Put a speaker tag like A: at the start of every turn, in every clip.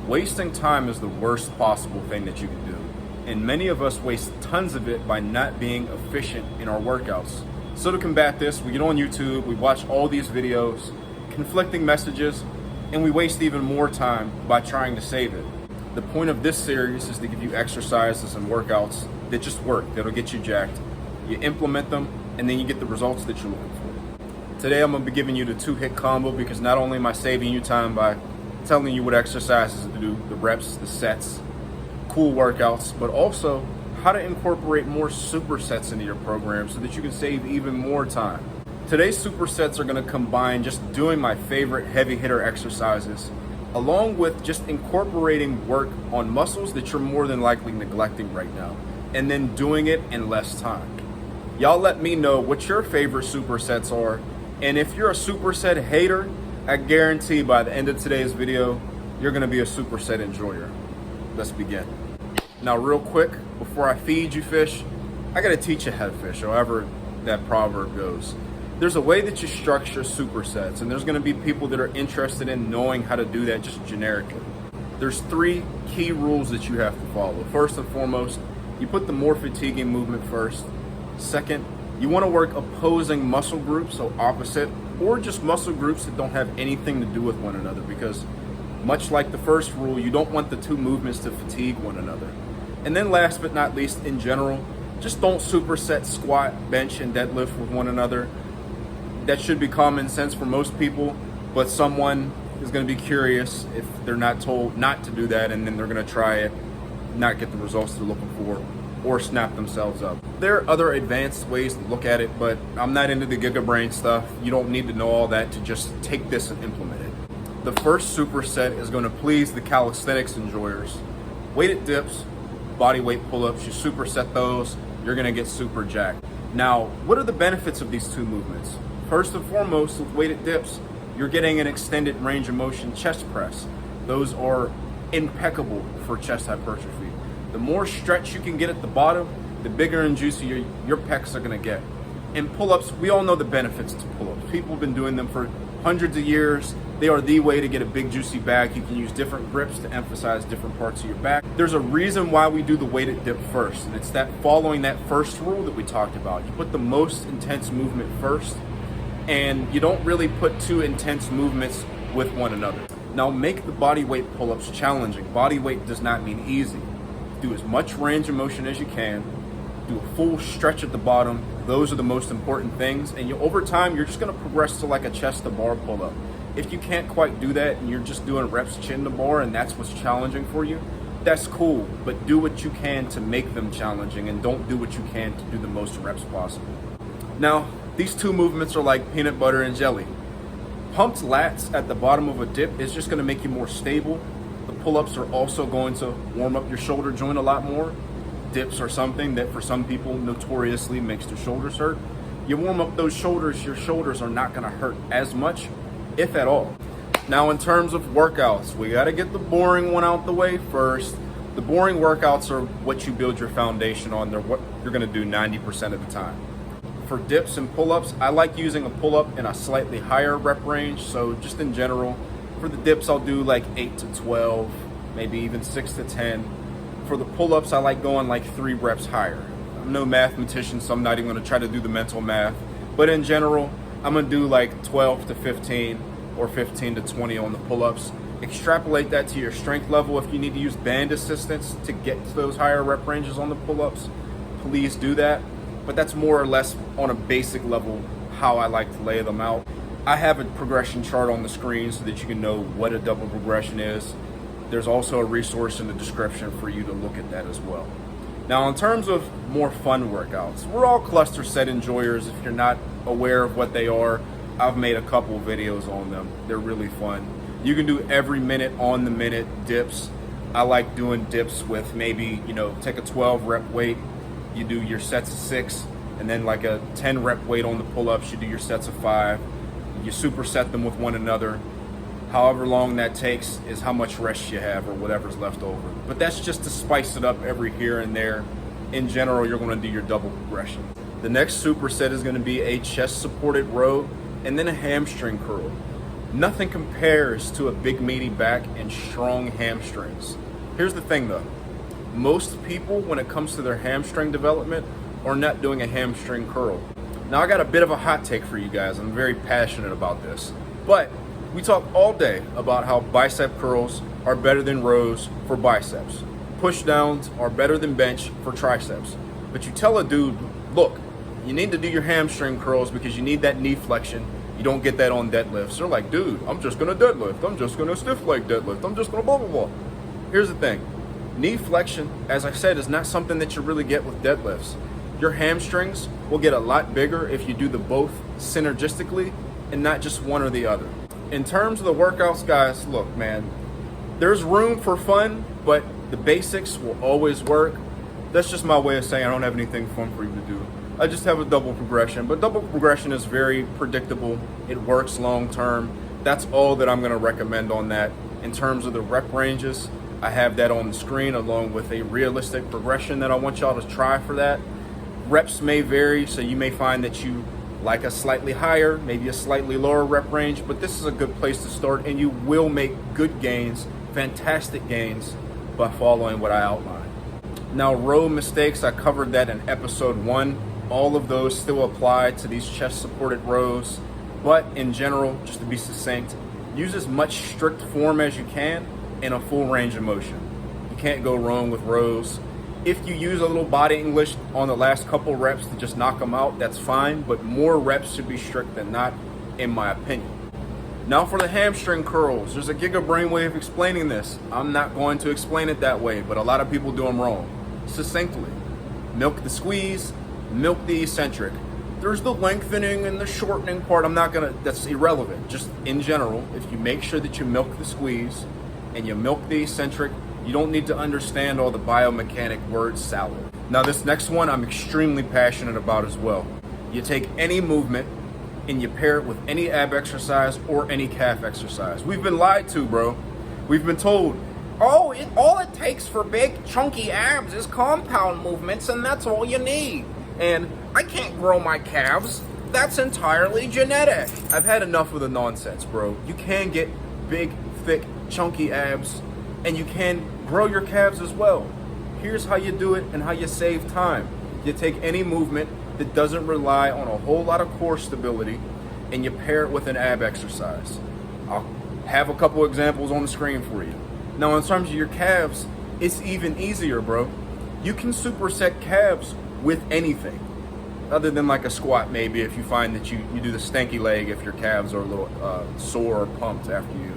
A: Wasting time is the worst possible thing that you can do, and many of us waste tons of it by not being efficient in our workouts. So to combat this, we get on YouTube, we watch all these videos, conflicting messages, and we waste even more time by trying to save it. The point of this series is to give you exercises and workouts that just work, that'll get you jacked. You implement them, and then you get the results that you're looking for. Today I'm gonna be giving you the 2-hit combo because not only am I saving you time by telling you what exercises to do, the reps, the sets, cool workouts, but also how to incorporate more supersets into your program so that you can save even more time. Today's supersets are going to combine just doing my favorite heavy hitter exercises along with just incorporating work on muscles that you're more than likely neglecting right now, and then doing it in less time. Y'all let me know what your favorite supersets are, and if you're a superset hater, I guarantee by the end of today's video, you're gonna be a superset enjoyer. Let's begin. Now real quick, before I feed you fish, I gotta teach you how to fish, however that proverb goes. There's a way that you structure supersets, and there's gonna be people that are interested in knowing how to do that just generically. There's 3 key rules that you have to follow. First and foremost, you put the more fatiguing movement first. Second, you wanna work opposing muscle groups, so opposite, or just muscle groups that don't have anything to do with one another, because much like the first rule, you don't want the 2 movements to fatigue one another. And then last but not least, in general, just don't superset squat, bench, and deadlift with one another. That should be common sense for most people, but someone is gonna be curious if they're not told not to do that, and then they're gonna try it, not get the results they're looking for, or snap themselves up. There are other advanced ways to look at it, but I'm not into the gigabrain stuff. You don't need to know all that to just take this and implement it. The first superset is going to please the calisthenics enjoyers. Weighted dips, body weight pull-ups, you superset those, you're gonna get super jacked. Now, what are the benefits of these 2 movements? First and foremost, with weighted dips, you're getting an extended range of motion chest press. Those are impeccable for chest hypertrophy. The more stretch you can get at the bottom, the bigger and juicier your pecs are gonna get. And pull-ups, we all know the benefits to pull-ups. People have been doing them for hundreds of years. They are the way to get a big juicy back. You can use different grips to emphasize different parts of your back. There's a reason why we do the weighted dip first, and it's that following that first rule that we talked about. You put the most intense movement first, and you don't really put 2 intense movements with one another. Now make the body weight pull-ups challenging. Body weight does not mean easy. Do as much range of motion as you can. Do a full stretch at the bottom. Those are the most important things. And over time, you're just gonna progress to like a chest to bar pull-up. If you can't quite do that and you're just doing reps chin to bar and that's what's challenging for you, that's cool. But do what you can to make them challenging, and don't do what you can to do the most reps possible. Now, these 2 movements are like peanut butter and jelly. Pumped lats at the bottom of a dip is just gonna make you more stable. The pull-ups are also going to warm up your shoulder joint a lot more. Dips are something that for some people notoriously makes their shoulders hurt. You warm up those shoulders, your shoulders are not gonna hurt as much, if at all. Now in terms of workouts, we gotta get the boring one out the way first. The boring workouts are what you build your foundation on. They're what you're gonna do 90% of the time. For dips and pull-ups, I like using a pull-up in a slightly higher rep range. So just in general, for the dips, I'll do like 8 to 12, maybe even 6 to 10. For the pull-ups, I like going like 3 reps higher. I'm no mathematician, so I'm not even gonna try to do the mental math. But in general, I'm gonna do like 12 to 15 or 15 to 20 on the pull-ups. Extrapolate that to your strength level. If you need to use band assistance to get to those higher rep ranges on the pull-ups, please do that. But that's more or less on a basic level how I like to lay them out. I have a progression chart on the screen so that you can know what a double progression is. There's also a resource in the description for you to look at that as well. Now in terms of more fun workouts, we're all cluster set enjoyers. If you're not aware of what they are, I've made a couple videos on them. They're really fun. You can do every minute on the minute dips. I like doing dips with maybe, take a 12 rep weight, you do your sets of 6, and then like a 10 rep weight on the pull-ups, you do your sets of 5. You superset them with one another. However long that takes is how much rest you have or whatever's left over. But that's just to spice it up every here and there. In general, you're gonna do your double progression. The next superset is gonna be a chest supported row and then a hamstring curl. Nothing compares to a big meaty back and strong hamstrings. Here's the thing though, most people when it comes to their hamstring development are not doing a hamstring curl. Now I got a bit of a hot take for you guys, I'm very passionate about this, but we talk all day about how bicep curls are better than rows for biceps. Push downs are better than bench for triceps. But you tell a dude, look, you need to do your hamstring curls because you need that knee flexion. You don't get that on deadlifts. They're like, dude, I'm just gonna deadlift. I'm just gonna stiff leg deadlift. I'm just gonna blah, blah, blah. Here's the thing. Knee flexion, as I said, is not something that you really get with deadlifts. Your hamstrings will get a lot bigger if you do the both synergistically and not just one or the other. In terms of the workouts, guys, look, man, there's room for fun, but the basics will always work. That's just my way of saying I don't have anything fun for you to do. I just have a double progression, but double progression is very predictable. It works long term. That's all that I'm gonna recommend on that. In terms of the rep ranges, I have that on the screen along with a realistic progression that I want y'all to try for that. Reps may vary, so you may find that you like a slightly higher, maybe a slightly lower rep range, but this is a good place to start and you will make good gains, fantastic gains, by following what I outlined. Now, row mistakes, I covered that in episode 1. All of those still apply to these chest supported rows, but in general, just to be succinct, use as much strict form as you can in a full range of motion. You can't go wrong with rows. If you use a little body English on the last couple reps to just knock them out, that's fine, but more reps should be strict than not, in my opinion. Now for the hamstring curls, there's a giga-brain way of explaining this. I'm not going to explain it that way, but a lot of people do them wrong. Succinctly, milk the squeeze, milk the eccentric. There's the lengthening and the shortening part. That's irrelevant. Just in general, if you make sure that you milk the squeeze and you milk the eccentric, you don't need to understand all the biomechanic word salad. Now this next one I'm extremely passionate about as well. You take any movement and you pair it with any ab exercise or any calf exercise. We've been lied to, bro. We've been told, oh, all it takes for big chunky abs is compound movements and that's all you need. And I can't grow my calves. That's entirely genetic. I've had enough of the nonsense, bro. You can get big, thick, chunky abs and you can grow your calves as well. Here's how you do it and how you save time. You take any movement that doesn't rely on a whole lot of core stability and you pair it with an ab exercise. I'll have a couple examples on the screen for you. Now in terms of your calves, it's even easier, bro. You can superset calves with anything other than like a squat, maybe if you find that you do the stanky leg if your calves are a little sore or pumped after you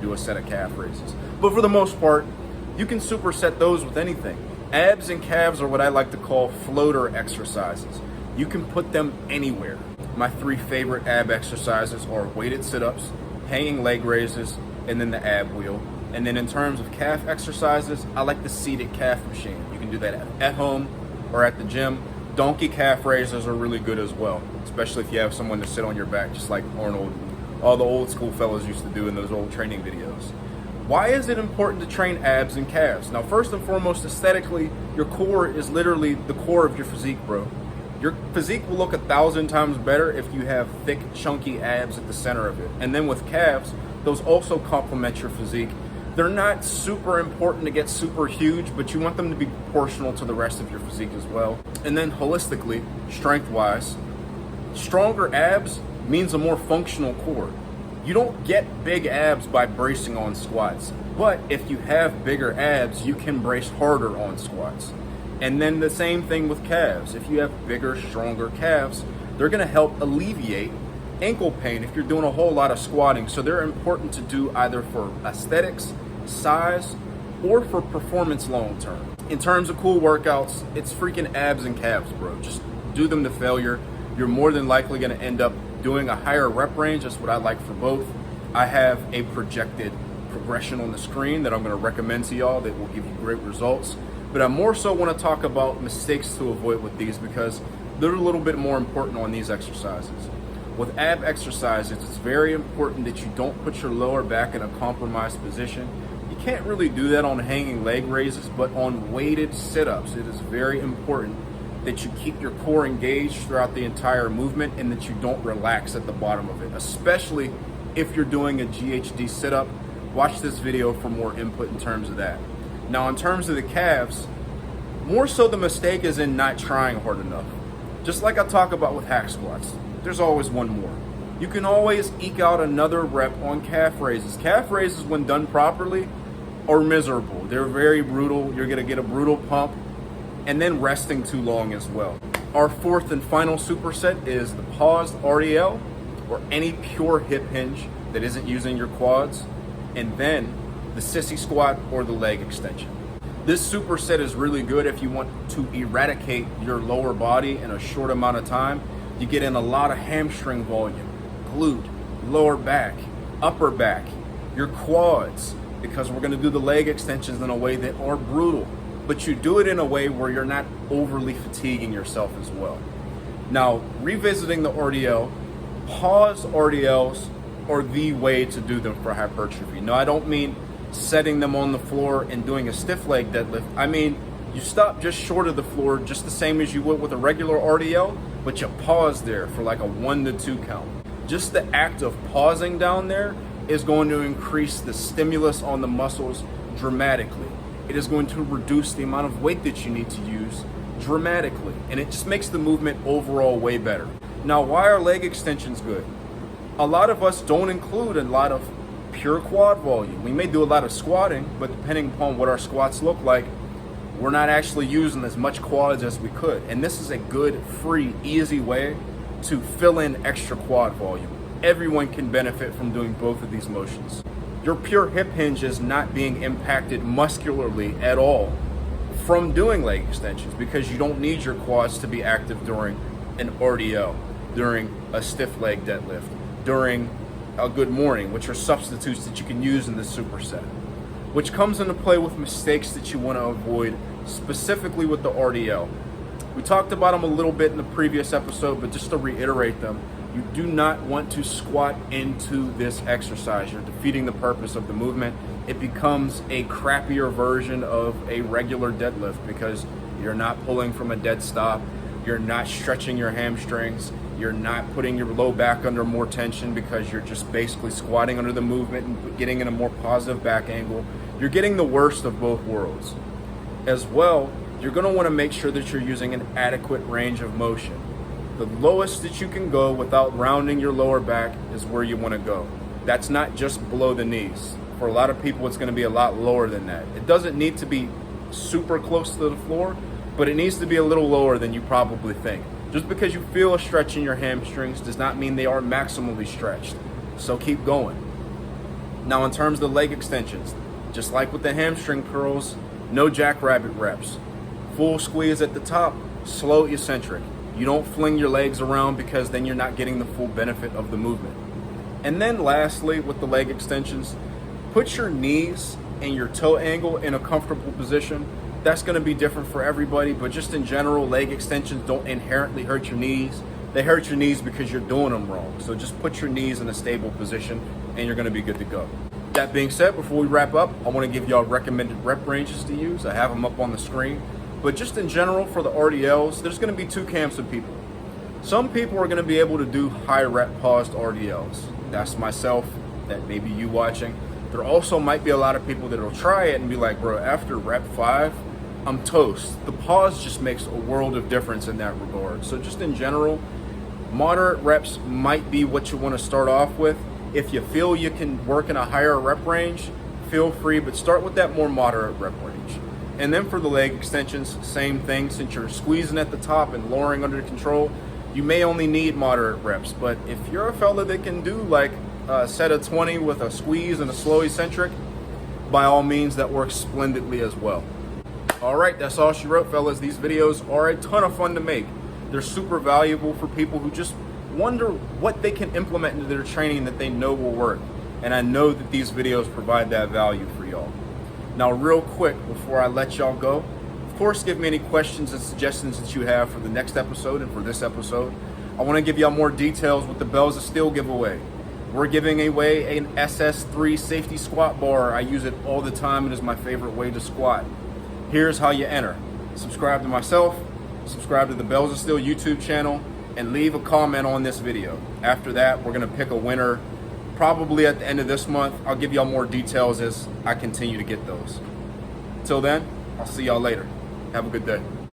A: do a set of calf raises. But for the most part, you can superset those with anything. Abs and calves are what I like to call floater exercises. You can put them anywhere. My 3 favorite ab exercises are weighted sit-ups, hanging leg raises, and then the ab wheel. And then in terms of calf exercises, I like the seated calf machine. You can do that at home or at the gym. Donkey calf raises are really good as well, especially if you have someone to sit on your back, just like Arnold and all the old school fellas used to do in those old training videos. Why is it important to train abs and calves? Now, first and foremost, aesthetically, your core is literally the core of your physique, bro. Your physique will look 1,000 times better if you have thick, chunky abs at the center of it. And then with calves, those also complement your physique. They're not super important to get super huge, but you want them to be proportional to the rest of your physique as well. And then holistically, strength-wise, stronger abs means a more functional core. You don't get big abs by bracing on squats, but if you have bigger abs, you can brace harder on squats. And then the same thing with calves. If you have bigger, stronger calves, they're gonna help alleviate ankle pain if you're doing a whole lot of squatting. So they're important to do either for aesthetics, size, or for performance long term. In terms of cool workouts, it's freaking abs and calves, bro. Just do them to failure. You're more than likely gonna end up doing a higher rep range. That's what I like for both. I have a projected progression on the screen that I'm going to recommend to y'all that will give you great results. But I more so want to talk about mistakes to avoid with these because they're a little bit more important on these exercises. With ab exercises, it's very important that you don't put your lower back in a compromised position. You can't really do that on hanging leg raises, but on weighted sit-ups, it is very important that you keep your core engaged throughout the entire movement and that you don't relax at the bottom of it, especially if you're doing a GHD sit-up, watch this video for more input in terms of that. Now, in terms of the calves, more so the mistake is in not trying hard enough. Just like I talk about with hack squats, there's always one more. You can always eke out another rep on calf raises. Calf raises, when done properly, are miserable. They're very brutal. You're gonna get a brutal pump, and then resting too long as well. Our fourth and final superset is the paused RDL, or any pure hip hinge that isn't using your quads, and then the sissy squat or the leg extension. This superset is really good if you want to eradicate your lower body in a short amount of time. You get in a lot of hamstring volume, glute, lower back, upper back, your quads, because we're gonna do the leg extensions in a way that are brutal, but you do it in a way where you're not overly fatiguing yourself as well. Now, revisiting the RDL, pause RDLs are the way to do them for hypertrophy. No, I don't mean setting them on the floor and doing a stiff leg deadlift. I mean, you stop just short of the floor, just the same as you would with a regular RDL, but you pause there for like a 1 to 2 count. Just the act of pausing down there is going to increase the stimulus on the muscles dramatically. It is going to reduce the amount of weight that you need to use dramatically, and it just makes the movement overall way better. Now, why are leg extensions good? A lot of us don't include a lot of pure quad volume. We may do a lot of squatting, but depending upon what our squats look like, we're not actually using as much quads as we could. And this is a good, free, easy way to fill in extra quad volume. Everyone can benefit from doing both of these motions. Your pure hip hinge is not being impacted muscularly at all from doing leg extensions, because you don't need your quads to be active during an RDL, during a stiff leg deadlift, during a good morning, which are substitutes that you can use in this superset, which comes into play with mistakes that you want to avoid, specifically with the RDL. We talked about them a little bit in the previous episode, but just to reiterate them, you do not want to squat into this exercise. You're defeating the purpose of the movement. It becomes a crappier version of a regular deadlift because you're not pulling from a dead stop. You're not stretching your hamstrings. You're not putting your low back under more tension because you're just basically squatting under the movement and getting in a more positive back angle. You're getting the worst of both worlds. As well, you're going to want to make sure that you're using an adequate range of motion. The lowest that you can go without rounding your lower back is where you want to go. That's not just below the knees. For a lot of people, it's going to be a lot lower than that. It doesn't need to be super close to the floor, but it needs to be a little lower than you probably think. Just because you feel a stretch in your hamstrings does not mean they are maximally stretched. So keep going. Now, in terms of the leg extensions, just like with the hamstring curls, no jackrabbit reps. Full squeeze at the top, slow eccentric. You don't fling your legs around because then you're not getting the full benefit of the movement. And then lastly, with the leg extensions, put your knees and your toe angle in a comfortable position. That's going to be different for everybody, but just in general, leg extensions don't inherently hurt your knees. They hurt your knees because you're doing them wrong. So just put your knees in a stable position and you're going to be good to go. That being said, before we wrap up, I want to give y'all recommended rep ranges to use. I have them up on the screen. But just in general, for the RDLs, there's going to be two camps of people. Some people are going to be able to do high rep paused RDLs. That's myself, that may be you watching. There also might be a lot of people that will try it and be like, bro, after rep 5, I'm toast. The pause just makes a world of difference in that regard. So just in general, moderate reps might be what you want to start off with. If you feel you can work in a higher rep range, feel free, but start with that more moderate rep range. And then for the leg extensions, same thing. Since you're squeezing at the top and lowering under control, you may only need moderate reps. But if you're a fella that can do like a set of 20 with a squeeze and a slow eccentric, by all means, that works splendidly as well. All right, that's all she wrote, fellas. These videos are a ton of fun to make. They're super valuable for people who just wonder what they can implement into their training that they know will work. And I know that these videos provide that value for y'all. Now, real quick, before I let y'all go, of course, give me any questions and suggestions that you have for the next episode and for this episode. I want to give y'all more details with the Bells of Steel giveaway. We're giving away an SS3 safety squat bar. I use it all the time. It is my favorite way to squat. Here's how you enter. Subscribe to myself, subscribe to the Bells of Steel YouTube channel, and leave a comment on this video. After that, we're going to pick a winner probably at the end of this month. I'll give y'all more details as I continue to get those. Till then, I'll see y'all later. Have a good day.